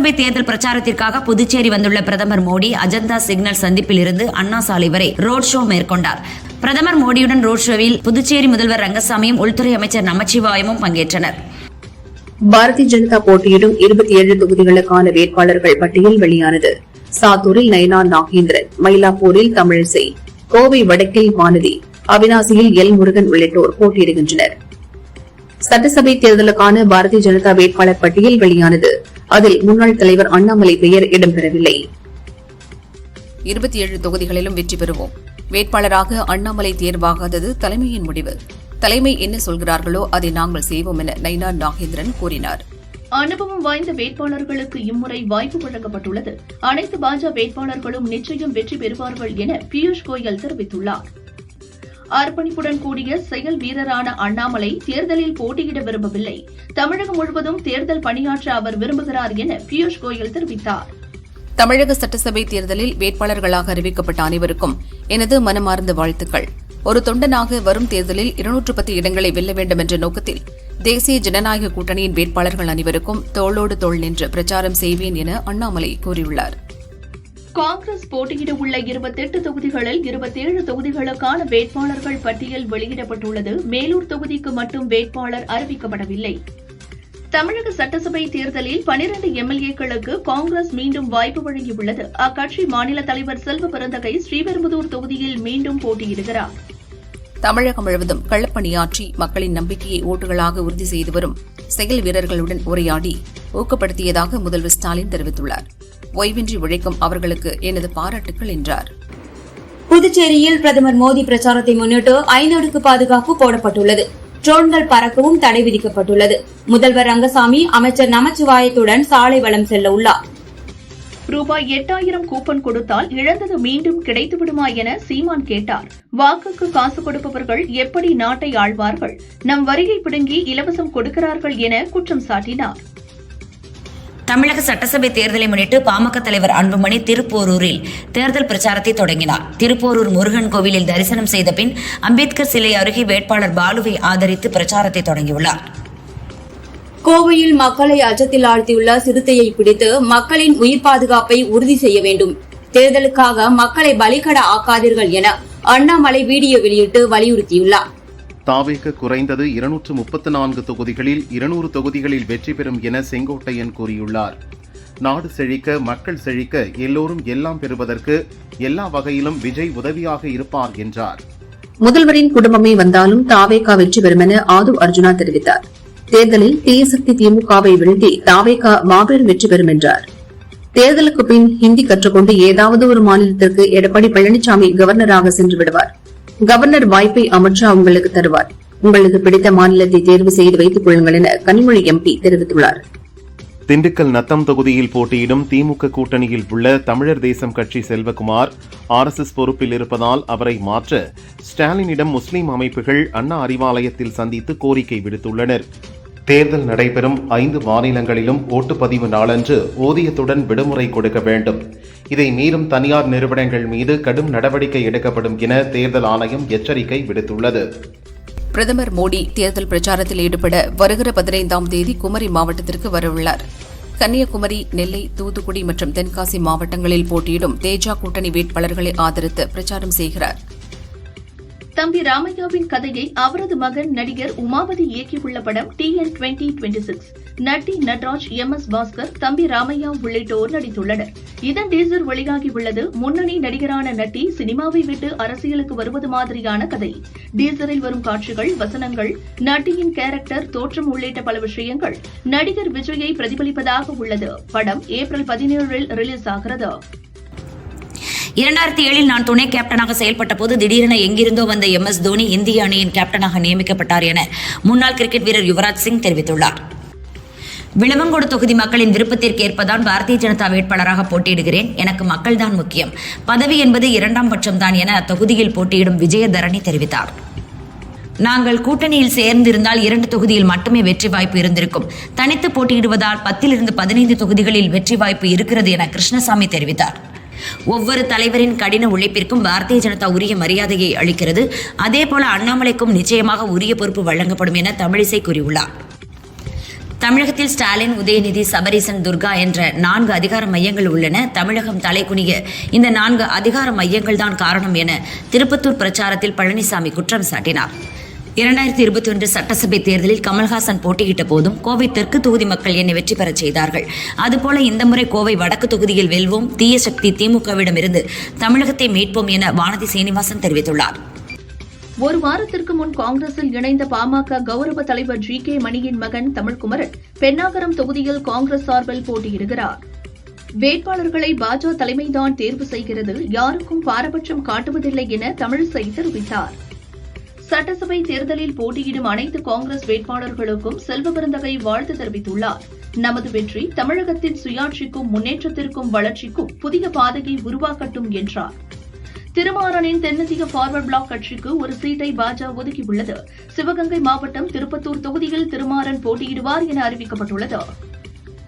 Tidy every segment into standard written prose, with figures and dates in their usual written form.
சட்டசபை தேர்தல் பிரச்சாரத்திற்காக புதுச்சேரி வந்துள்ள பிரதமர் மோடி அஜந்தா சிக்னல் சந்திப்பில் இருந்து அண்ணா சாலை வரை ரோட் ஷோ மேற்கொண்டார். பிரதமர் மோடியுடன் ரோட் ஷோவில் புதுச்சேரி முதல்வர் ரங்கசாமியும் உள்துறை அமைச்சர் நமச்சிவாயமும் பங்கேற்றனர். பாரதிய ஜனதா போட்டியிடும் 27 தொகுதிகளுக்கான வேட்பாளர்கள் பட்டியல் வெளியானது. சாத்தூரில் நயனா நாகேந்திரன், மயிலாப்பூரில் தமிழிசை, கோவை வடக்கில் வானதி, அவினாசியில் எல் முருகன் உள்ளிட்டோர் போட்டியிடுகின்றனர். சட்டசபை தேர்தலுக்கான பாரதிய ஜனதா வேட்பாளர் பட்டியல் வெளியானது. அதில் முன்னாள் தலைவர் அண்ணாமலை பெயர் இடம்பெறவில்லை. 27 தொகுதிகளிலும் வெற்றி பெறுவோம். வேட்பாளராக அண்ணாமலை தேர்வாகாதது தலைமையின் முடிவு. தலைமை என்ன சொல்கிறார்களோ அதை நாங்கள் செய்வோம் என நயனா நாகேந்திரன் கூறினார். அனுபவம் வாய்ந்த வேட்பாளர்களுக்கு இம்முறை வாய்ப்பு வழங்கப்பட்டுள்ளது. அனைத்து பாஜக வேட்பாளர்களும் நிச்சயம் வெற்றி பெறுவார்கள் என பியூஷ் கோயல் தெரிவித்துள்ளார். அர்ப்பணிப்புடன் கூடிய செயல் வீரரான அண்ணாமலை தேர்தலில் போட்டியிட விரும்பவில்லை. தமிழகம் முழுவதும் தேர்தல் பணியாற்ற அவர் விரும்புகிறார் என பியூஷ் கோயல் தெரிவித்தார். தமிழக சட்டசபை தேர்தலில் வேட்பாளர்களாக அறிவிக்கப்பட்ட அனைவருக்கும் எனது மனமார்ந்த வாழ்த்துக்கள். ஒரு தொண்டனாக வரும் தேர்தலில் 210 இடங்களை வெல்ல வேண்டும் என்ற நோக்கத்தில் தேசிய ஜனநாயக கூட்டணியின் வேட்பாளர்கள் அனைவருக்கும் தோளோடு தோள் நின்று பிரச்சாரம் செய்வேன் என அண்ணாமலை கூறியுள்ளார். காங்கிரஸ் போட்டியிட உள்ள 28 தொகுதிகளில் 27 தொகுதிகளுக்கான வேட்பாளர்கள் பட்டியல் வெளியிடப்பட்டுள்ளது. மேலூர் தொகுதிக்கு மட்டும் வேட்பாளர் அறிவிக்கப்படவில்லை. தமிழக சட்டசபை தேர்தலில் 12 எம்எல்ஏக்களுக்கு காங்கிரஸ் மீண்டும் வாய்ப்பு வழங்கியுள்ளது. அக்கட்சி மாநில தலைவர் செல்வ பெருந்தகை ஸ்ரீபெரும்புதூர் தொகுதியில் மீண்டும் போட்டியிடுகிறார். தமிழகம் முழுவதும் களப்பணியாற்றி மக்களின் நம்பிக்கையை ஓட்டுகளாக உறுதி செய்து வரும் செயல் வீரர்களுடன் உரையாடி ஊக்கப்படுத்தியதாக முதல்வர் ஸ்டாலின் தெரிவித்துள்ளார். ஓய்வின்றி உழைக்கும் அவர்களுக்கு எனது பாராட்டுகள் என்றார். புதுச்சேரியில் பிரதமர் மோடி பிரச்சாரத்தை முன்னிட்டு 5 அடுக்கு பாதுகாப்பு போடப்பட்டுள்ளது. ட்ரோன்கள் பறக்கவும் தடை விதிக்கப்பட்டுள்ளது. முதல்வர் ரங்கசாமி அமைச்சர் நமச்சிவாயத்துடன் சாலை வலம் செல்ல உள்ளார். ரூபாய் 8000 கூப்பன் கொடுத்தால் இழந்தது மீண்டும் கிடைத்துவிடுமா என சீமான் கேட்டார். வாக்குக்கு காசு கொடுப்பவர்கள் எப்படி நாட்டை ஆழ்வார்கள்? நம் வரியை பிடுங்கி இலவசம் கொடுக்கிறார்கள் என குற்றம் சாட்டினார். தமிழக சட்டசபை தேர்தலை முன்னிட்டு பாமக தலைவர் அன்புமணி திருப்போரூரில் தேர்தல் பிரச்சாரத்தை தொடங்கினார். திருப்போரூர் முருகன் கோவிலில் தரிசனம் செய்த பின் அம்பேத்கர் சிலை அருகே வேட்பாளர் பாலுவை ஆதரித்து பிரச்சாரத்தை தொடங்கியுள்ளார். கோவையில் மக்களை அச்சத்தில் ஆழ்த்தியுள்ள சிறுத்தையை பிடித்து மக்களின் உயிர் பாதுகாப்பை உறுதி செய்ய வேண்டும். தேர்தலுக்காக மக்களை பலிகட ஆக்காதீர்கள் என அண்ணாமலை வீடியோ வெளியிட்டு வலியுறுத்தியுள்ளார். தாவேக குறைந்தது 234 தொகுதிகளில் 200 தொகுதிகளில் வெற்றி பெறும் என செங்கோட்டையன் கூறியுள்ளார். நாடு செழிக்க, மக்கள் செழிக்க, எல்லோரும் எல்லாம் பெறுவதற்கு எல்லா வகையிலும் விஜய் உதவியாக இருப்பார் என்றார். முதல்வரின் குடும்பமே வந்தாலும் தாவேகா வெற்றி பெறும் என ஆது அர்ஜுனா தெரிவித்தார். தேர்தலில் தீயசக்தி திமுகவை வீழ்த்தி தாவேகா மாபெரும் வெற்றி பெறும் என்றார். தேர்தலுக்கு பின் ஹிந்தி கற்றுக்கொண்டு ஏதாவது ஒரு மாநிலத்திற்கு எடப்பாடி பழனிசாமி கவர்னராக சென்று விடுவார். கவர்னர் வாய்ப்பை அமித்ஷா உங்களுக்கு தருவார். உங்களுக்கு பிடித்த மாநிலத்தை தேர்வு செய்து வைத்துக் கொள்ளுங்கள் என கனிமொழி எம்பி தெரிவித்துள்ளார். திண்டுக்கல் நத்தம் தொகுதியில் போட்டியிடும் திமுக கூட்டணியில் உள்ள தமிழர் தேசம் கட்சி செல்வகுமார் RSS பொறுப்பில் இருப்பதால் அவரை மாற்ற ஸ்டாலினிடம் முஸ்லிம் அமைப்புகள் அண்ணா அறிவாலயத்தில் சந்தித்து கோரிக்கை விடுத்துள்ளனர். தேர்தல் நடைபெறும் 5 மாநிலங்களிலும் ஓட்டுப்பதிவு நாளன்று ஊதியத்துடன் விடுமுறை கொடுக்க வேண்டும். இதை மீறும் தனியார் நிறுவனங்கள் மீது கடும் நடவடிக்கை எடுக்கப்படும் என தேர்தல் ஆணையம் எச்சரிக்கை விடுத்துள்ளது. பிரதமர் மோடி தேர்தல் பிரச்சாரத்தில் ஈடுபட வருகிற 15ஆம் தேதி குமரி மாவட்டத்திற்கு வரவுள்ளார். கன்னியாகுமரி, நெல்லை, தூத்துக்குடி மற்றும் தென்காசி மாவட்டங்களில் போட்டியிடும் தேஜா கூட்டணி வேட்பாளர்களை ஆதரித்து பிரச்சாரம் செய்கிறார். தம்பி ராமையாவின் கதையை அவரது மகன் நடிகர் உமாபதி இயக்கியுள்ள படம் TN 2026. நட்டி நட்ராஜ், MS பாஸ்கர், தம்பி ராமையா உள்ளிட்டோர் நடித்துள்ளனர். இதன் டீசர் வெளியாகியுள்ளது. முன்னணி நடிகரான நட்டி சினிமாவை விட்டு அரசியலுக்கு வருவது மாதிரியான கதை. டீசரில் வரும் காட்சிகள், வசனங்கள், நட்டியின் கேரக்டர், தோற்றம் உள்ளிட்ட பல விஷயங்கள் நடிகர் விஜயை பிரதிபலிப்பதாக உள்ளது. படம் ஏப்ரல் 17 ரிலீஸ் ஆகிறது. 2007 நான் துணை கேப்டனாக செயல்பட்ட போது திடீரென எங்கிருந்தோ வந்த MS தோனி இந்திய அணியின் கேப்டனாக நியமிக்கப்பட்டார் என முன்னாள் கிரிக்கெட் வீரர் யுவராஜ் சிங் தெரிவித்துள்ளார். விளவங்கோடு தொகுதி மக்களின் விருப்பத்திற்கேற்பதான் பாரதிய ஜனதா வேட்பாளராக போட்டியிடுகிறேன். எனக்கு மக்கள்தான் முக்கியம். பதவி என்பது 2ஆம் பட்சம்தான் என அத்தொகுதியில் போட்டியிடும் விஜயதரணி தெரிவித்தார். நாங்கள் கூட்டணியில் சேர்ந்திருந்தால் 2 தொகுதியில் மட்டுமே வெற்றி வாய்ப்பு இருந்திருக்கும். தனித்து போட்டியிடுவதால் 10 - 15 தொகுதிகளில் வெற்றி வாய்ப்பு இருக்கிறது என கிருஷ்ணசாமி தெரிவித்தார். ஒவ்வொரு தலைவரின் கடின உழைப்பிற்கும் பாரதிய ஜனதா உரிய மரியாதையை அளிக்கிறது. அதேபோல அண்ணாமலைக்கும் நிச்சயமாக உரிய பொறுப்பு வழங்கப்படும் என தமிழிசை கூறியுள்ளார். தமிழகத்தில் ஸ்டாலின், உதயநிதி, சபரீசன், துர்கா என்ற 4 அதிகார மையங்கள் உள்ளன. தமிழகம் தலைகுனிய இந்த 4 அதிகார மையங்கள் தான் காரணம் என திருப்பத்தூர் பிரச்சாரத்தில் பழனிசாமி குற்றம் சாட்டினார். 2021 சட்டசபை தேர்தலில் கமல்ஹாசன் போட்டியிட்ட போதும் கோவை தெற்கு தொகுதி மக்கள் என்னை வெற்றி பெறச் செய்தார்கள். அதுபோல இந்த முறை கோவை வடக்கு தொகுதியில் வெல்வோம், தீய சக்தி திமுகவிடமிருந்து தமிழகத்தை மீட்போம் என வானதி சீனிவாசன் தெரிவித்துள்ளார். ஒரு வாரத்திற்கு முன் காங்கிரஸில் இணைந்த பாமக கௌரவ தலைவர் GK மணியின் மகன் தமிழ்குமரன் பென்னாகரம் தொகுதியில் காங்கிரஸ் சார்பில் போட்டியிடுகிறார். வேட்பாளர்களை பாஜக தலைமைதான் தேர்வு செய்கிறது, யாருக்கும் பாரபட்சம் காட்டுவதில்லை என தமிழிசை தெரிவித்தார். சட்டசபை தேர்தலில் போட்டியிடும் அனைத்து காங்கிரஸ் வேட்பாளர்களுக்கும் செல்வ பெருந்தகை வாழ்த்து தெரிவித்துள்ளார். நமது வெற்றி தமிழகத்தின் சுயாட்சிக்கும் முன்னேற்றத்திற்கும் வளர்ச்சிக்கும் புதிய பாதையை உருவாக்கட்டும் என்றார். திருமாறனின் தென்னிந்திய பார்வர்ட் பிளாக் கட்சிக்கு ஒரு சீட்டை பாஜக ஒதுக்கியுள்ளது. சிவகங்கை மாவட்டம் திருப்பத்தூர் தொகுதியில் திருமாறன் போட்டியிடுவார் என அறிவிக்கப்பட்டுள்ளது.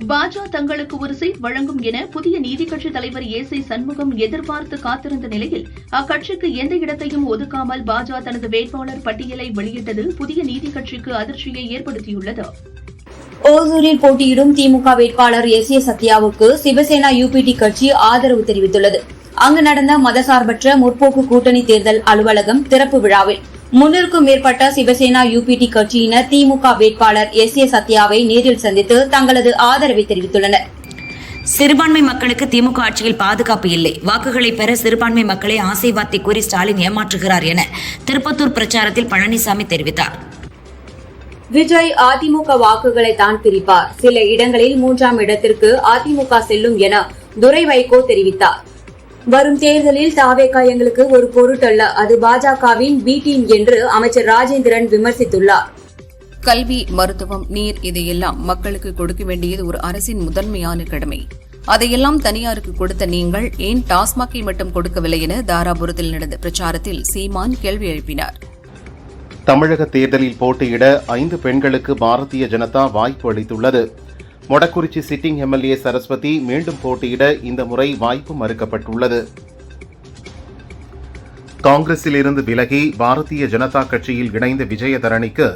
பாஜக தங்களுக்கு ஒரு சீட் வழங்கும் என புதிய நீதி கட்சி தலைவர் AC சண்முகம் எதிர்பார்த்து காத்திருந்த நிலையில் அக்கட்சிக்கு எந்த இடத்தையும் ஒதுக்காமல் பாஜக தனது வேட்பாளர் பட்டியலை வெளியிட்டது புதிய நீதி கட்சிக்கு அதிர்ச்சியை ஏற்படுத்தியுள்ளது. ஓசூரில் போட்டியிடும் திமுக வேட்பாளர் SA சத்யாவுக்கு சிவசேனா UPT கட்சி ஆதரவு தெரிவித்துள்ளது. அங்கு நடந்த மதசார்பற்ற முற்போக்கு கூட்டணி தேர்தல் அலுவலகம் திறப்பு விழாவில் 300க்கும் மேற்பட்ட சிவசேனா UPT கட்சியினர் திமுக வேட்பாளர் SA சத்யாவை நேரில் சந்தித்து தங்களது ஆதரவை தெரிவித்துள்ளனர். சிறுபான்மை மக்களுக்கு திமுக ஆட்சியில் பாதுகாப்பு இல்லை, வாக்குகளை பெற சிறுபான்மை மக்களை ஆசை வார்த்தை கூறி ஸ்டாலின் ஏமாற்றுகிறார் என திருப்பத்தூர் பிரச்சாரத்தில் பழனிசாமி தெரிவித்தார். விஜய் அதிமுக வாக்குகளை தான் பிரிப்பார், சில இடங்களில் 3ஆம் இடத்திற்கு அதிமுக செல்லும் என துரை வைகோ தெரிவித்தார். வரும் தேர்தலில் தாவேகா எங்களுக்கு ஒரு பொருட்டல்ல, அது பாஜகவின் பி டீம் என்று அமைச்சர் ராஜேந்திரன் விமர்சித்துள்ளார். கல்வி, மருத்துவம், நீர் இதையெல்லாம் மக்களுக்கு கொடுக்க வேண்டியது ஒரு அரசின் முதன்மையான கடமை. அதையெல்லாம் தனியாருக்கு கொடுத்த நீங்கள் ஏன் டாஸ்மாகை மட்டும் கொடுக்கவில்லை என தாராபுரத்தில் நடந்த பிரச்சாரத்தில் சீமான் கேள்வி எழுப்பினார். தமிழக தேர்தலில் போட்டியிட 5 பெண்களுக்கு பாரதிய ஜனதா வாய்ப்பு அளித்துள்ளது. மொடக்குறிச்சி சிட்டிங் MLA சரஸ்வதி மீண்டும் போட்டியிட இந்த முறை வாய்ப்பு மறுக்கப்பட்டுள்ளது. காங்கிரஸில் இருந்து விலகி பாரதிய ஜனதா கட்சியில் இணைந்த விஜயதரணிக்கு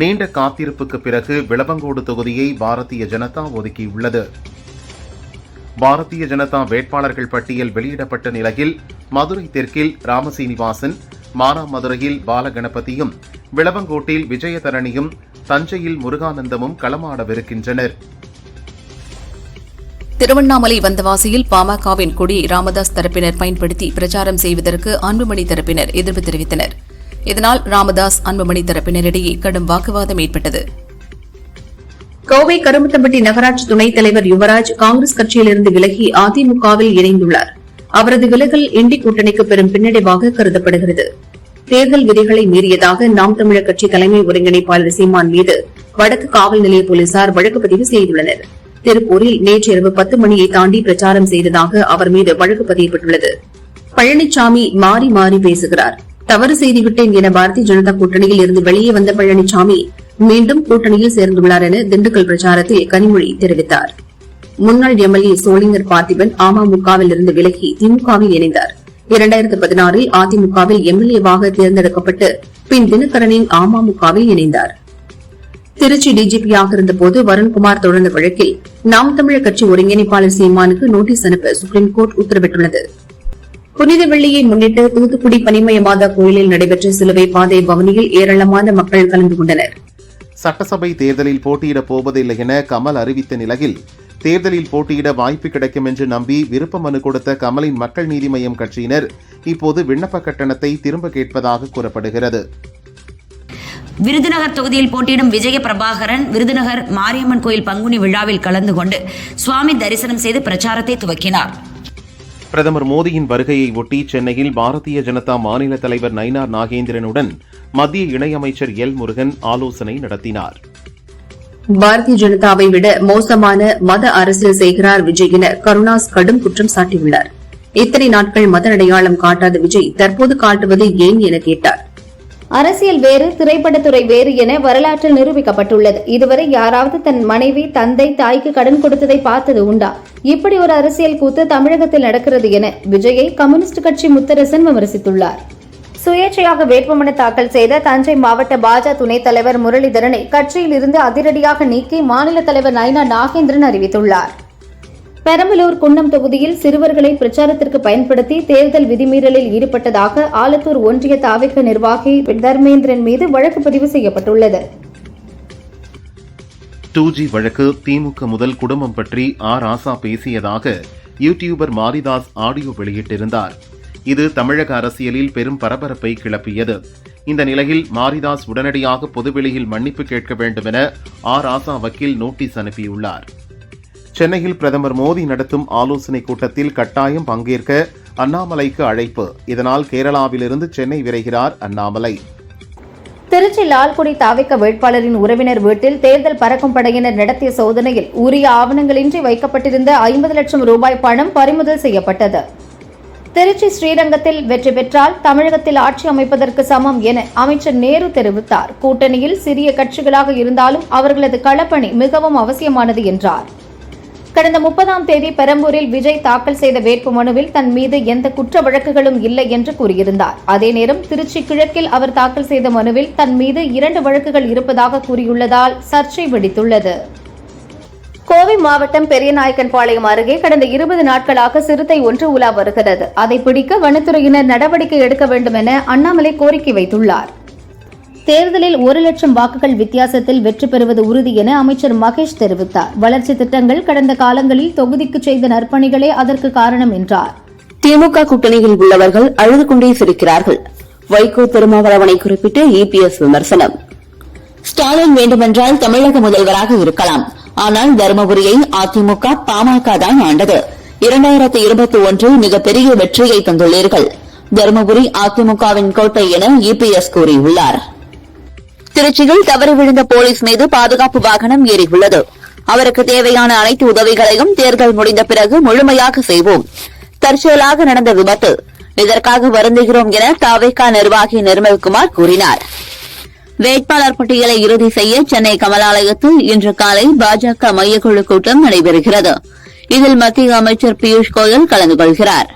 நீண்ட காத்திருப்புக்கு பிறகு விளவங்கோடு தொகுதியை பாரதிய ஜனதா ஒதுக்கியுள்ளது. பாரதிய ஜனதா வேட்பாளர்கள் பட்டியல் வெளியிடப்பட்ட நிலையில் மதுரை தெற்கில் ராமசீனிவாசன், மானாமதுரையில் பாலகணபதியும், விளவங்கோட்டில் விஜயதரணியும், தஞ்சையில் முருகானந்தமும் களமாடவிருக்கின்றனர். திருவண்ணாமலை வந்தவாசியில் பாமகவின் கொடி ராமதாஸ் தரப்பினர் பயன்படுத்தி பிரச்சாரம் செய்வதற்கு அன்புமணி தரப்பினர் எதிர்ப்பு தெரிவித்தனர். இதனால் ராமதாஸ், அன்புமணி தரப்பினரிடையே கடும் வாக்குவாதம் ஏற்பட்டது. கோவை கருமத்தம்பட்டி நகராட்சி துணைத் தலைவர் யுவராஜ் காங்கிரஸ் கட்சியிலிருந்து விலகி அதிமுகவில் இணைந்துள்ளார். அவரது விலகல் இண்டி கூட்டணிக்கு பெரும் பின்னடைவாக கருதப்படுகிறது. தேர்தல் விதிகளை மீறியதாக நாம் தமிழர் கட்சி தலைமை ஒருங்கிணைப்பாளர் சீமான் மீது வடக்கு காவல் நிலைய போலீசார் வழக்கு பதிவு செய்துள்ளனர். திருப்பூரில் நேற்றிரவு 10 மணியை தாண்டி பிரச்சாரம் செய்ததாக அவர் மீது வழக்கு பதியப்பட்டுள்ளது. பழனிசாமி மாறி மாறி பேசுகிறார். தவறு செய்துவிட்டேன் என பாரதிய ஜனதா கூட்டணியில் இருந்து வெளியே வந்த பழனிசாமி மீண்டும் கூட்டணியில் சேர்ந்துள்ளார் என திண்டுக்கல் பிரச்சாரத்தில் கனிமொழி தெரிவித்தார். முன்னாள் MLA சோளிங்கர் பார்த்திபன் அமமுகவில் இருந்து விலகி திமுகவில் இணைந்தார். 2016 அதிமுகவில் MLA-வாக தேர்ந்தெடுக்கப்பட்டு பின் தினகரனின் அமமுகவில் இணைந்தார். திருச்சி DGP-யாக இருந்தபோது வருண்குமார் தொடர்ந்த வழக்கில் நாம் தமிழர் கட்சி ஒருங்கிணைப்பாளர் சீமானுக்கு நோட்டீஸ் அனுப்ப சுப்ரீம் கோர்ட் உத்தரவிட்டுள்ளது. புனித வெள்ளியை முன்னிட்டு தூத்துக்குடி பனிமய மாதா கோயிலில் நடைபெற்ற சிலுவை பாதை பவனியில் ஏராளமான மக்கள் கலந்து கொண்டனர். சட்டசபை தேர்தலில் போட்டியிடப் போவதில்லை என கமல் அறிவித்த நிலையில் தேர்தலில் போட்டியிட வாய்ப்பு கிடைக்கும் என்று நம்பி விருப்ப மனு கொடுத்த கமலின் மக்கள் நீதி மய்யம் கட்சியினர் இப்போது விண்ணப்ப கட்டணத்தை திரும்ப கேட்பதாக கூறப்படுகிறது. விருதுநகர் தொகுதியில் போட்டியிடும் விஜய பிரபாகரன் விருதுநகர் மாரியம்மன் கோயில் பங்குனி விழாவில் கலந்து கொண்டு சுவாமி தரிசனம் செய்து பிரச்சாரத்தை துவக்கினார். பிரதமர் மோடியின் வருகையை ஒட்டி சென்னையில் பாரதிய ஜனதா மாநில தலைவர் நயினார் நாகேந்திரனுடன் மத்திய இணையமைச்சர் எல் முருகன் ஆலோசனை நடத்தினார். பாரதிய ஜனதாவை விட மோசமான மத அரசியல் செய்கிறார் விஜய் என கருணாஸ் கடும் குற்றம் சாட்டியுள்ளார். இத்தனை நாட்கள் மத அடையாளம் காட்டாத விஜய் தற்போது காட்டுவது ஏன் என கேட்டார். அரசியல் வேறு, திரைப்படத்துறை வேறு என வரலாற்றில் நிரூபிக்கப்பட்டுள்ளது. இதுவரை யாராவது தன் மனைவி, தந்தை, தாய்க்கு கடன் கொடுத்ததை பார்த்தது உண்டா? இப்படி ஒரு அரசியல் கூத்து தமிழகத்தில் நடக்கிறது என விஜயை கம்யூனிஸ்ட் கட்சி முத்தரசன் விமர்சித்துள்ளார். சுயேட்சையாக வேட்புமனு தாக்கல் செய்த தஞ்சை மாவட்ட பாஜக துணைத் தலைவர் முரளிதரனை கட்சியில் இருந்து அதிரடியாக நீக்கி மாநில தலைவர் நயினா நாகேந்திரன் அறிவித்துள்ளார். பெரம்பலூர் குன்னம் தொகுதியில் சிறுவர்களை பிரச்சாரத்திற்கு பயன்படுத்தி தேர்தல் விதிமீறலில் ஈடுபட்டதாக ஆலத்தூர் ஒன்றிய தாவேக நிர்வாகி தர்மேந்திரன் மீது வழக்கு பதிவு செய்யப்பட்டுள்ளது. 2G வழக்கு திமுக முதல் குடும்பம் பற்றி ராசா பேசியதாக யூடியூபர் மாரிதாஸ் ஆடியோ வெளியிட்டிருந்தார். இது தமிழக அரசியலில் பெரும் பரபரப்பை கிளப்பியது. இந்த நிலையில் மாரிதாஸ் உடனடியாக பொதுவெளியில் மன்னிப்பு கேட்க வேண்டும் என ராசா வக்கீல் நோட்டீஸ் அனுப்பியுள்ளார். சென்னையில் பிரதமர் மோடி நடத்தும் ஆலோசனைக் கூட்டத்தில் கட்டாயம் பங்கேற்க அண்ணாமலைக்கு அழைப்பு. இதனால் கேரளாவிலிருந்து சென்னை விரைகிறார் அண்ணாமலை. திருச்சி லால்குடி தாவேக வேட்பாளரின் உறவினர் வீட்டில் தேர்தல் பறக்கும் படையினர் நடத்திய சோதனையில் உரிய ஆவணங்களின்றி வைக்கப்பட்டிருந்த 50 லட்சம் ரூபாய் பணம் பறிமுதல் செய்யப்பட்டது. திருச்சி ஸ்ரீரங்கத்தில் வெற்றி பெற்றால் தமிழகத்தில் ஆட்சி அமைப்பதற்கு சமம் என அமைச்சர் நேரு தெரிவித்தார். கூட்டணியில் சிறிய கட்சிகளாக இருந்தாலும் அவர்களது களப்பணி மிகவும் அவசியமானது என்றார். கடந்த 30ஆம் தேதி பெரம்பூரில் விஜய் தாக்கல் செய்த வேட்புமனுவில் தன் மீது எந்த குற்ற வழக்குகளும் இல்லை என்று கூறியிருந்தார். அதே நேரம் திருச்சி கிழக்கில் அவர் தாக்கல் செய்த மனுவில் தன் மீது 2 வழக்குகள் இருப்பதாக கூறியுள்ளதால் சர்ச்சை வெடித்துள்ளது. கோவை மாவட்டம் பெரியநாயக்கன்பாளையம் அருகே கடந்த 20 நாட்களாக சிறுத்தை ஒன்று உலா வருகிறது. அதை பிடிக்க வனத்துறையினர் நடவடிக்கை எடுக்க வேண்டும் என அண்ணாமலை கோரிக்கை வைத்துள்ளார். தேர்தலில் 1 லட்சம் வாக்குகள் வித்தியாசத்தில் வெற்றி பெறுவது உறுதி என அமைச்சர் மகேஷ் தெரிவித்தார். வளர்ச்சி திட்டங்கள் கடந்த காலங்களில் தொகுதிக்கு செய்த நற்பணிகளே அதற்கு காரணம் என்றார். திமுக கூட்டணியில் உள்ளவர்கள் அழுது கொண்டே சிரிக்கிறார்கள். வைகோ திருமாவளவனை குறிப்பிட்டு EPS விமர்சனம். ஸ்டாலின் வேண்டுமென்றால் தமிழக முதல்வராக இருக்கலாம். ஆனால் தருமபுரியை அதிமுக பாமக தான் ஆண்டது. 2021 மிகப்பெரிய வெற்றியை தந்துள்ளீர்கள். தருமபுரி அதிமுகவின் கோட்டை என EPS கூறியுள்ளார். திருச்சியில் தவறி விழுந்த போலீஸ் மீது பாதுகாப்பு வாகனம் ஏறியுள்ளது. அவருக்கு தேவையான அனைத்து உதவிகளையும் தேர்தல் முடிந்த பிறகு முழுமையாக செய்வோம். தற்செயலாக நடந்த விபத்து. இதற்காக வருந்துகிறோம் என தாவேகா நிர்வாகி நிர்மல்குமார் கூறினார். வேட்பாளர் பட்டியலை இறுதி செய்ய சென்னை கமலாலயத்தில் இன்று காலை பாஜக மையக்குழு கூட்டம் நடைபெறுகிறது. இதில் மத்திய அமைச்சர் பியூஷ் கோயல் கலந்து கொள்கிறார்.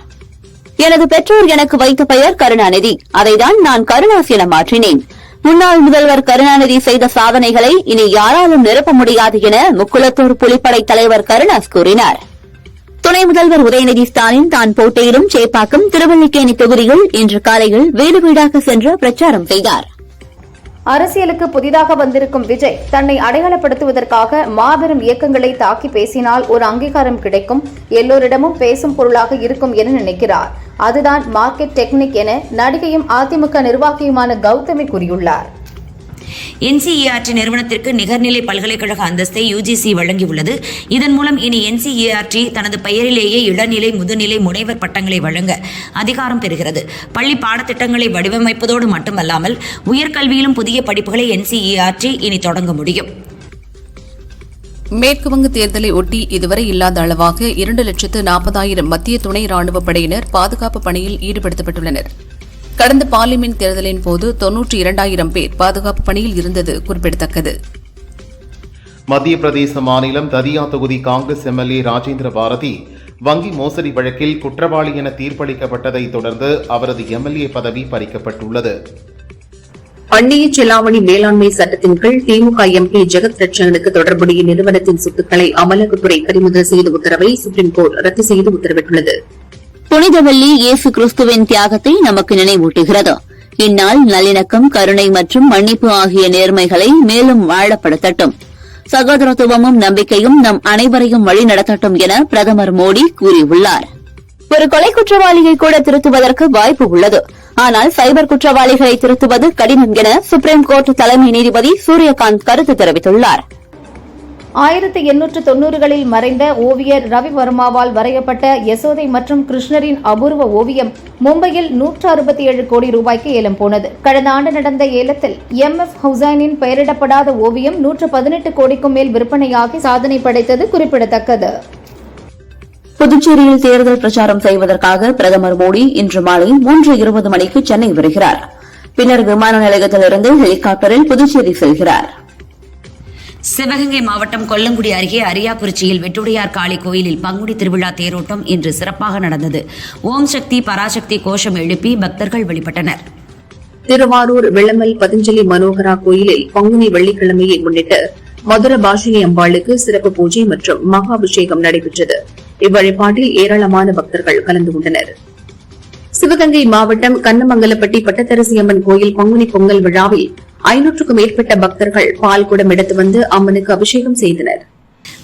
எனது பெற்றோர் எனக்கு வைத்த பெயர் கருணாநிதி. அதைதான் நான் கருணாஸ் என மாற்றினேன். முன்னாள் முதல்வர் கருணாநிதி செய்த சாதனைகளை இனி யாராலும் நிரப்ப முடியாது என முக்குளத்தூர் புலிப்படை தலைவர் கருணாஸ் கூறினார். துணை முதல்வர் உதயநிதி ஸ்டாலின் தான் போட்டியிடும் சேப்பாக்கம் திருவல்லிக்கேணி தொகுதியில் இன்று காலையில் வீடு வீடாக சென்று பிரச்சாரம் செய்தார். அரசியலுக்கு புதிதாக வந்திருக்கும் விஜய் தன்னை அடையாளப்படுத்துவதற்காக மாபெரும் இயக்கங்களை தாக்கி பேசினால் ஒரு அங்கீகாரம் கிடைக்கும், எல்லோரிடமும் பேசும் பொருளாக இருக்கும் என நினைக்கிறார். அதுதான் மார்க்கெட் டெக்னிக் என நடிகையும் அதிமுக நிர்வாகியுமான கௌதமி கூறியுள்ளார். NCERT நிறுவனத்திற்கு நிகர்நிலை பல்கலைக்கழக அந்தஸ்தை UGC வழங்கியுள்ளது. இதன் மூலம் இனி NCERT தனது பெயரிலேயே இளநிலை, முதுநிலை, முனைவர் பட்டங்களை வழங்க அதிகாரம் பெறுகிறது. பள்ளி பாடத்திட்டங்களை வடிவமைப்பதோடு மட்டுமல்லாமல் உயர்கல்வியிலும் புதிய படிப்புகளை NCERT இனி தொடங்க முடியும். மேற்குவங்க தேர்தலை ஒட்டி இதுவரை இல்லாத அளவாக 2,40,000 மத்திய துணை ராணுவப் படையினர் பாதுகாப்பு பணியில் ஈடுபடுத்தப்பட்டுள்ளனர். கடந்த பார்லிமென்ட் தேர்தலின் போது 92,000 பேர் பாதுகாப்பு பணியில் இருந்தது குறிப்பிடத்தக்கது. மத்திய பிரதேச மாநிலம் ததியா தொகுதி காங்கிரஸ் MLA ராஜேந்திர பாரதி வங்கி மோசடி வழக்கில் குற்றவாளி என தீர்ப்பளிக்கப்பட்டதை தொடர்ந்து அவரது MLA பதவி பறிக்கப்பட்டுள்ளது. அந்நிய செலாவணி மேலாண்மை சட்டத்தின் கீழ் திமுக MP ஜெகத் ரட்சகனுக்கு தொடர்புடைய நிறுவனத்தின் சொத்துக்களை அமலாக்கத்துறை பறிமுதல் செய்த உத்தரவை சுப்ரீம் கோர்ட் ரத்து செய்து உத்தரவிட்டுள்ளது. புனித வெள்ளி இயேசு கிறிஸ்துவின் தியாகத்தை நமக்கு நினைவூட்டுகிறது. இந்நாள் நல்லிணக்கம், கருணை மற்றும் மன்னிப்பு ஆகிய நேர்மைகளை மேலும் வாழப்படுத்தட்டும். சகோதரத்துவமும் நம்பிக்கையும் நம் அனைவரையும் வழிநடத்தட்டும் என பிரதமர் மோடி கூறியுள்ளார். ஒரு கொலை குற்றவாளியை கூட திருத்துவதற்கு வாய்ப்பு உள்ளது. ஆனால் சைபர் குற்றவாளிகளை திருத்துவது கடினம் என சுப்ரீம் கோர்ட் தலைமை நீதிபதி சூரியகாந்த் கருத்து தெரிவித்துள்ளார். 1890களில் மறைந்த ஓவியர் ரவி வர்மாவால் வரையப்பட்ட யசோதை மற்றும் கிருஷ்ணரின் அபூர்வ ஓவியம் மும்பையில் 167 கோடி ரூபாய்க்கு ஏலம் போனது. கடந்த ஆண்டு நடந்த ஏலத்தில் MF ஹுசைனின் பெயரிடப்படாத ஓவியம் 118 கோடிக்கும் மேல் விற்பனையாகி சாதனை படைத்தது குறிப்பிடத்தக்கது. புதுச்சேரியில் தேர்தல் பிரச்சாரம் செய்வதற்காக பிரதமர் மோடி இன்று மாலை 3:20 மணிக்கு சென்னை வருகிறார். பின்னர் விமான நிலையத்திலிருந்து ஹெலிகாப்டரில் புதுச்சேரி செல்கிறார். சிவகங்கை மாவட்டம் கொல்லங்குடி அருகே அரியாக்குறிச்சியில் வெட்டுடையார் காளி கோயிலில் பங்குனி திருவிழா தேரோட்டம் இன்று சிறப்பாக நடந்தது. ஓம் சக்தி பராசக்தி கோஷம் எழுப்பி பக்தர்கள் வழிபட்டனர். திருவாரூர் வெள்ளமல் பதஞ்சலி மனோகரா கோயிலில் பங்குனி வெள்ளிக்கிழமையை முன்னிட்டு மதுர பாஷினி அம்பாளுக்கு சிறப்பு பூஜை மற்றும் மகாபிஷேகம் நடைபெற்றது. இவ்வழிபாட்டில் ஏராளமான பக்தர்கள் கலந்து கொண்டனர். சிவகங்கை மாவட்டம் கண்ணமங்கலப்பட்டி பட்டத்தரசியம்மன் கோயில் பங்குனி பொங்கல் விழாவில் 500க்கும் மேற்பட்ட பக்தர்கள் பால் குடம் எடுத்து வந்து அம்மனுக்கு அபிஷேகம் செய்தனர்.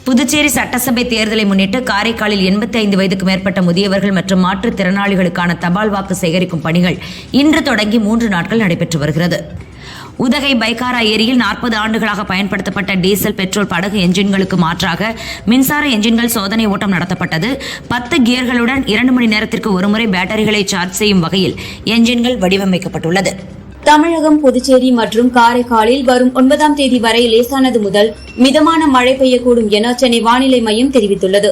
புதுச்சேரி சட்டசபை தேர்தலை முன்னிட்டு காரைக்காலில் 85 வயதுக்கு மேற்பட்ட முதியவர்கள் மற்றும் மாற்றுத்திறனாளிகளுக்கான தபால் வாக்கு சேகரிக்கும் பணிகள் இன்று தொடங்கி 3 நாட்கள் நடைபெற்று வருகிறது. உதகை பைக்காரா ஏரியில் 40 ஆண்டுகளாக பயன்படுத்தப்பட்ட டீசல் பெட்ரோல் படகு என்ஜின்களுக்கு மாற்றாக மின்சார என்ஜின்கள் சோதனை ஓட்டம் நடத்தப்பட்டது. 10 கியர்களுடன் 2 மணி நேரத்திற்கு ஒருமுறை பேட்டரிகளை சார்ஜ் செய்யும் வகையில் என்ஜின்கள் வடிவமைக்கப்பட்டுள்ளது. தமிழகம், புதுச்சேரி மற்றும் காரைக்காலில் வரும் 9ஆம் தேதி வரை லேசானது முதல் மிதமான மழை பெய்யக்கூடும் என சென்னை வானிலை மையம் தெரிவித்துள்ளது.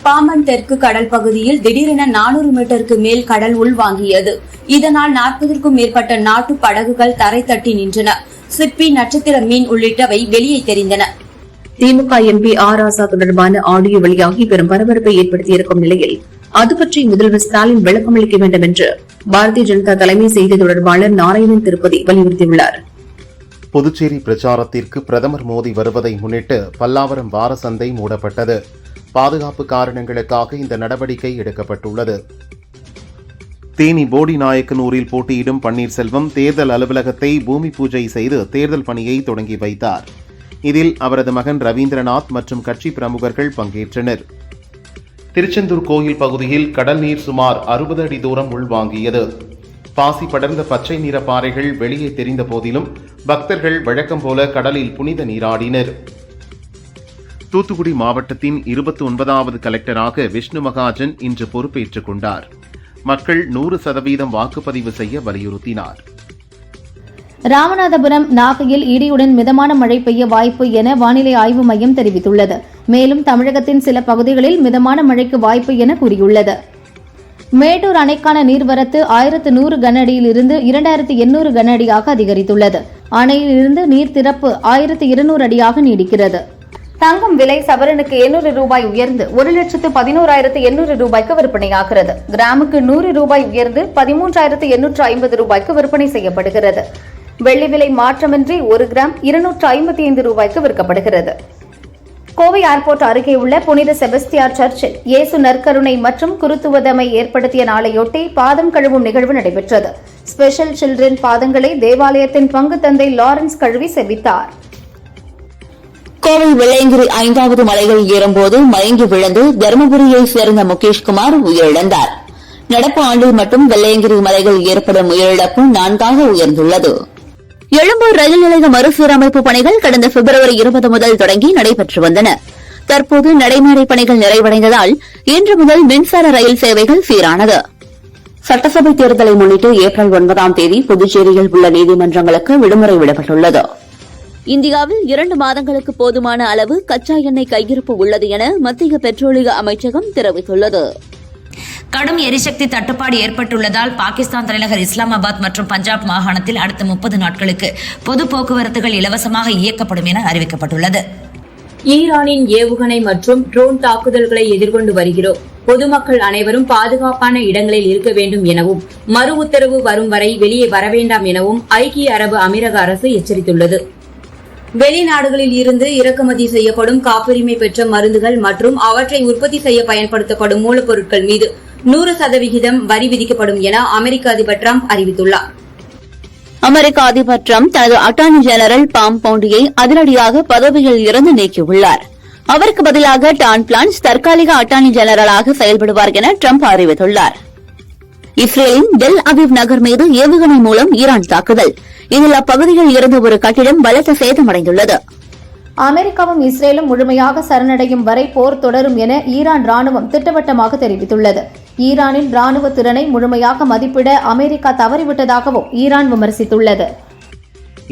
பாம்பன் தெற்கு கடல் பகுதியில் திடீரென 400 மீட்டருக்கு மேல் கடல் உள்வாங்கியது. இதனால் 40க்கும் மேற்பட்ட நாட்டு படகுகள் தரை தட்டி நின்றன. சிப்பி, நட்சத்திர மீன் உள்ளிட்டவை வெளியே தெரிந்தன. திமுக எம்பி ஆர் ராசா தொடர்பான ஆடியோ வெளியாகி பெரும் பரபரப்பை ஏற்படுத்தியிருக்கும் நிலையில் அது பற்றி முதல்வர் ஸ்டாலின் விளக்கமளிக்க வேண்டும் என்று பாரதிய ஜனதா தலைமை செய்தி தொடர்பாளர் நாராயணன் திருப்பதி வலியுறுத்தியுள்ளார். புதுச்சேரி பிரச்சாரத்திற்கு பிரதமர் மோடி வருவதை முன்னிட்டு பல்லாவரம் வார சந்தை மூடப்பட்டது. பாதுகாப்பு காரணங்களுக்காக இந்த நடவடிக்கை எடுக்கப்பட்டுள்ளது. தேனி போடி நாயக்கனூரில் போட்டியிடும் பன்னீர்செல்வம் தேர்தல் அலுவலகத்தை பூமி பூஜை செய்து தேர்தல் பணியை தொடங்கி வைத்தார். இதில் அவரது மகன் ரவீந்திரநாத் மற்றும் கட்சி பிரமுகர்கள் பங்கேற்றனர். திருச்செந்தூர் கோயில் பகுதியில் கடல் நீர் சுமார் 60 அடி தூரம் உள்வாங்கியது. பாசி படர்ந்த பச்சை நிற பாறைகள் வெளியே தெரிந்த போதிலும் பக்தர்கள் வழக்கம் போல கடலில் புனித நீராடினர். தூத்துக்குடி மாவட்டத்தின் 29வது கலெக்டராக விஷ்ணு மகாஜன் இன்று பொறுப்பேற்றுக் கொண்டார். மக்கள் 100% வாக்குப்பதிவு செய்ய வலியுறுத்தினார். ராமநாதபுரம், நாகையில் இடியுடன் மிதமான மழை பெய்ய வாய்ப்பு என வானிலை ஆய்வு மையம் தெரிவித்துள்ளது. மேலும் தமிழகத்தின் சில பகுதிகளில் மிதமான மழைக்கு வாய்ப்பு என கூறியுள்ளது. மேட்டூர் அணைக்கான நீர்வரத்து 1100 கன அடியிலிருந்து 2800 கன அடியாக அதிகரித்துள்ளது. அணையில் இருந்து நீர் திறப்பு 1200 அடியாக நீடிக்கிறது. தங்கம் விலை சவரனுக்கு 800 ரூபாய் உயர்ந்து 1,11,800 ரூபாய்க்கு விற்பனையாகிறது. கிராமுக்கு 100 ரூபாய் உயர்ந்து 13,850 ரூபாய்க்கு விற்பனை செய்யப்படுகிறது. வெள்ளி விலை மாற்றமின்றி 1 கிராம் 255 ரூபாய்க்கு விற்கப்படுகிறது. கோவை ஏர்போர்ட் அருகே உள்ள புனித செபஸ்தியார் சர்ச்சில் இயேசு நற்கருணை மற்றும் குருத்துவதமை ஏற்படுத்திய நாளையொட்டி பாதம் கழுவும் நிகழ்வு நடைபெற்றது. ஸ்பெஷல் சில்ட்ரன் பாதங்களை தேவாலயத்தின் பங்கு தந்தை லாரன்ஸ் கழுவி செபித்தார். கோவை வெள்ளையங்கிரி 5வது மலைகள் ஏறும்போது மயங்கி விழுந்து தருமபுரியை சேர்ந்த முகேஷ்குமார் உயிரிழந்தார். நடப்பு ஆண்டில் மட்டும் வெள்ளையங்கிரி மலைகள் ஏற்படும் உயிரிழப்பு 4ஆக உயர்ந்துள்ளது. எழும்பூர் ரயில் நிலைய மறுசீரமைப்பு பணிகள் கடந்த பிப்ரவரி 20 முதல் தொடங்கி நடைபெற்று வந்தன. தற்போது நடைமேடை பணிகள் நிறைவடைந்ததால் இன்று முதல் மின்சார ரயில் சேவைகள் சீரானது. சட்டசபை தேர்தலை முன்னிட்டு ஏப்ரல் 9ஆம் தேதி புதுச்சேரியில் உள்ள நீதிமன்றங்களுக்கு விடுமுறை விடப்பட்டுள்ளது. இந்தியாவில் 2 மாதங்களுக்கு போதுமான அளவு கச்சா எண்ணெய் கையிருப்பு உள்ளது என மத்திய பெட்ரோலிய அமைச்சகம் தெரிவித்துள்ளது. கடும் எரிசக்தி தட்டுப்பாடு ஏற்பட்டுள்ளதால் பாகிஸ்தான் தலைநகர் இஸ்லாமாபாத் மற்றும் பஞ்சாப் மாகாணத்தில் அடுத்த 30 நாட்களுக்கு பொது போக்குவரத்துகள் இலவசமாக இயக்கப்படும் என அறிவிக்கப்பட்டுள்ளது. ஈரானின் ஏவுகணை மற்றும் ட்ரோன் தாக்குதல்களை எதிர்கொண்டு வருகிறோம். பொதுமக்கள் அனைவரும் பாதுகாப்பான இடங்களில் இருக்க வேண்டும் எனவும் மறு உத்தரவு வரும் வரை வெளியே வர வேண்டாம் எனவும் ஐக்கிய அரபு அமீரக அரசு எச்சரித்துள்ளது. வெளிநாடுகளில் இருந்து இறக்குமதி செய்யப்படும் காப்புரிமை பெற்ற மருந்துகள் மற்றும் அவற்றை உற்பத்தி செய்ய பயன்படுத்தப்படும் மூலப்பொருட்கள் மீது 100% வரி விதிக்கப்படும் என அமெரிக்க அதிபர் டிரம்ப் அறிவித்துள்ளார். அமெரிக்க அதிபர் டிரம்ப் தனது அட்டார்னி ஜெனரல் பாம் பவுண்டியை அதிரடியாக பதவியில் இருந்து நீக்கியுள்ளார். அவருக்கு பதிலாக டான் பிளான்ஸ் தற்காலிக அட்டார்னி ஜெனரலாக செயல்படுவார் என டிரம்ப் அறிவித்துள்ளார். இஸ்ரேலின் டெல் அவிவ் நகர் மீது ஏவுகணை மூலம் ஈரான் தாக்குதல். இதில் அப்பகுதியில் இருந்த ஒரு கட்டிடம் பலத்த சேதமடைந்துள்ளது. அமெரிக்காவும் இஸ்ரேலும் முழுமையாக சரணடையும் வரை போர் தொடரும் என ஈரான் ராணுவம் திட்டவட்டமாக தெரிவித்துள்ளது. ஈரானின் ராணுவ திறனை முழுமையாக மதிப்பிட அமெரிக்கா தவறிவிட்டதாகவும் ஈரான் விமர்சித்துள்ளது.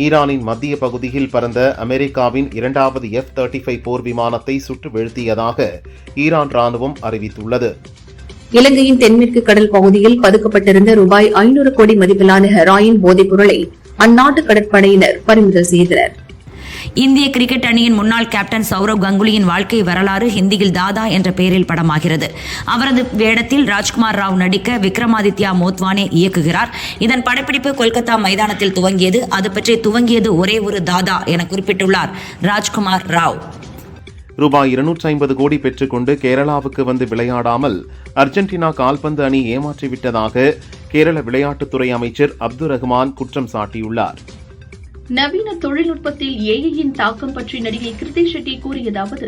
ஈரானின் மத்திய பகுதியில் பறந்த அமெரிக்காவின் 2வது F-35 போர் விமானத்தை சுட்டு வீழ்த்தியதாக ஈரான் ராணுவம் அறிவித்துள்ளது. இலங்கையின் தென்மேற்கு கடல் பகுதியில் பதுக்கப்பட்டிருந்த ரூபாய் 500 கோடி மதிப்பிலான ஹெராயின் போதைப் பொருளை அந்நாட்டு கடற்படையினர் பறிமுதல் செய்தனர். இந்திய கிரிக்கெட் அணியின் முன்னாள் கேப்டன் சௌரவ் கங்குலியின் வாழ்க்கை வரலாறு ஹிந்தியில் தாதா என்ற பெயரில் படமாகிறது. அவரது வேடத்தில் ராஜ்குமார் ராவ் நடிக்க விக்ரமாதித்யா மோத்வானே இயக்குகிறார். இதன் படப்பிடிப்பு கொல்கத்தா மைதானத்தில் துவங்கியது. அது பற்றி துவங்கியது ஒரே ஒரு தாதா என குறிப்பிட்டுள்ளார் ராஜ்குமார் ராவ். ரூபாய் 250 கோடி பெற்றுக்கொண்டு கேரளாவுக்கு வந்து விளையாடாமல் அர்ஜென்டினா கால்பந்து அணி ஏமாற்றிவிட்டதாக கேரள விளையாட்டுத்துறை அமைச்சர் அப்துல் ரஹ்மான் குற்றம் சாட்டியுள்ளார். நவீன தொழில்நுட்பத்தில் ஏஐயின் தாக்கம் பற்றி நடிகை கிருத்தி ஷெட்டி கூறியதாவது,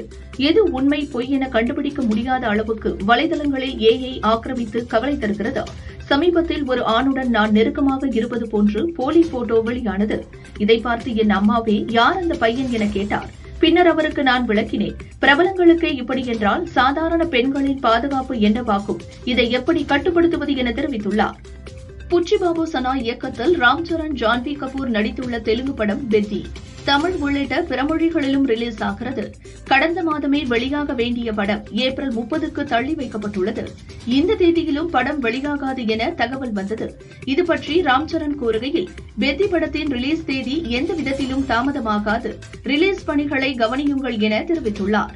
எது உண்மை பொய் என கண்டுபிடிக்க முடியாத அளவுக்கு வலைதளங்களில் ஏஐ ஆக்கிரமித்து கவலை தருகிறது. சமீபத்தில் ஒரு ஆணுடன் நான் நெருக்கமாக இருப்பது போன்று போலி போட்டோ வெளியானது. இதை பார்த்து என் அம்மாவே யார் அந்த பையன் என கேட்டார். பின்னர் அவருக்கு நான் விளக்கினேன். பிரபலங்களுக்கு இப்படி என்றால் சாதாரண பெண்களின் பாதுகாப்பு என்னவாகும், இதை எப்படி கட்டுப்படுத்துவது என தெரிவித்துள்ளார். புச்சிபாபு சனா இயக்கத்தில் ராம் சரண், ஜான்வி கபூர் நடித்துள்ள தெலுங்கு படம் பெத்தி தமிழ் உள்ளிட்ட பிற மொழிகளிலும் ரிலீஸ் ஆகிறது. கடந்த மாதமே வெளியாக வேண்டிய படம் ஏப்ரல் 30க்கு தள்ளி வைக்கப்பட்டுள்ளது. இந்த தேதியிலும் படம் வெளியாகாது என தகவல் வந்தது. இது பற்றி ராம் சரண் கூறுகையில், பெத்தி படத்தின் ரிலீஸ் தேதி எந்த விதத்திலும் தாமதமாகாது, ரிலீஸ் பணிகளை கவனியுங்கள் என தெரிவித்துள்ளார்.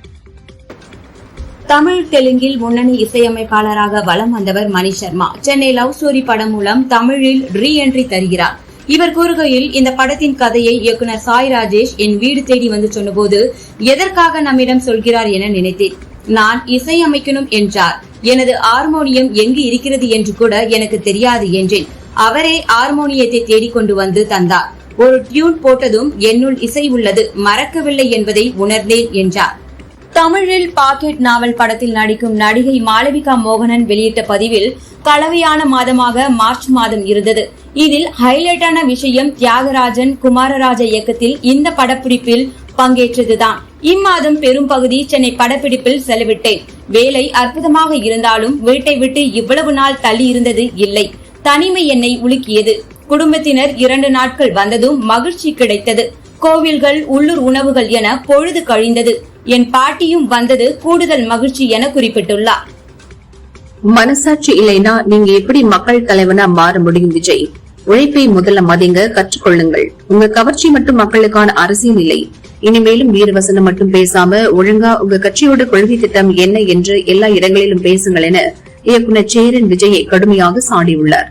தமிழ் தெலுங்கில் முன்னணி இசையமைப்பாளராக வலம் வந்தவர் மணி சர்மா சென்னை லவ் ஸ்டோரி படம் மூலம் தமிழில் ரீ என்ட்ரி தருகிறார். இவர் கூறுகையில், இந்த படத்தின் கதையை இயக்குனர் சாய் ராஜேஷ் என் வீடு தேடி வந்து சொன்னபோது எதற்காக நம்மிடம் சொல்கிறார் என நினைத்தேன். நான் இசையமைக்கணும் என்றார். எனது ஹார்மோனியம் எங்கு இருக்கிறது என்று கூட எனக்கு தெரியாது என்றேன். அவரே ஹார்மோனியத்தை தேடிக்கொண்டு வந்து தந்தார். ஒரு டியூன் போட்டதும் என்னுள் இசை உள்ளது, மறக்கவில்லை என்பதை உணர்ந்தேன் என்றார். தமிழில் பாக்கெட் நாவல் படத்தில் நடிக்கும் நடிகை மாளவிகா மோகனன் வெளியிட்ட பதிவில், கலவையான மாதமாக மார்ச் மாதம் இருந்தது. இதில் ஹைலைட்டான விஷயம் தியாகராஜன் குமாரராஜ இயக்கத்தில் இந்த படப்பிடிப்பில் பங்கேற்றதுதான். இம்மாதம் பெரும் பகுதி சென்னை படப்பிடிப்பில் செலவிட்டேன். வேலை அற்புதமாக இருந்தாலும் வீட்டை விட்டு இவ்வளவு நாள் தள்ளி இருந்தது இல்லை. தனிமை என்னை உலுக்கியது. குடும்பத்தினர் 2 நாட்கள் வந்ததும் மகிழ்ச்சி கிடைத்தது. கோவில்கள், உள்ளூர் உணவுகள் என பொழுது கழிந்தது. என் பாட்டியும் வந்தது கூடுதல் மகிழ்ச்சி என குறிப்பிட்டுள்ளார். மனசாட்சி இல்லைனா நீங்க எப்படி மக்கள் தலைவனா மாற முடியும் விஜய்? உழைப்பை முதல்ல மதிங்க, கற்றுக்கொள்ளுங்கள். உங்க கவர்ச்சி மட்டும் மக்களுக்கான அரசியல் இல்லை. இனிமேலும் வீரவசனம் மட்டும் பேசாம ஒழுங்கா உங்க கட்சியோட கொள்கை திட்டம் என்ன என்று எல்லா இடங்களிலும் பேசுங்கள் என இயக்குநர் சேரன் விஜயை கடுமையாக சாடியுள்ளார்.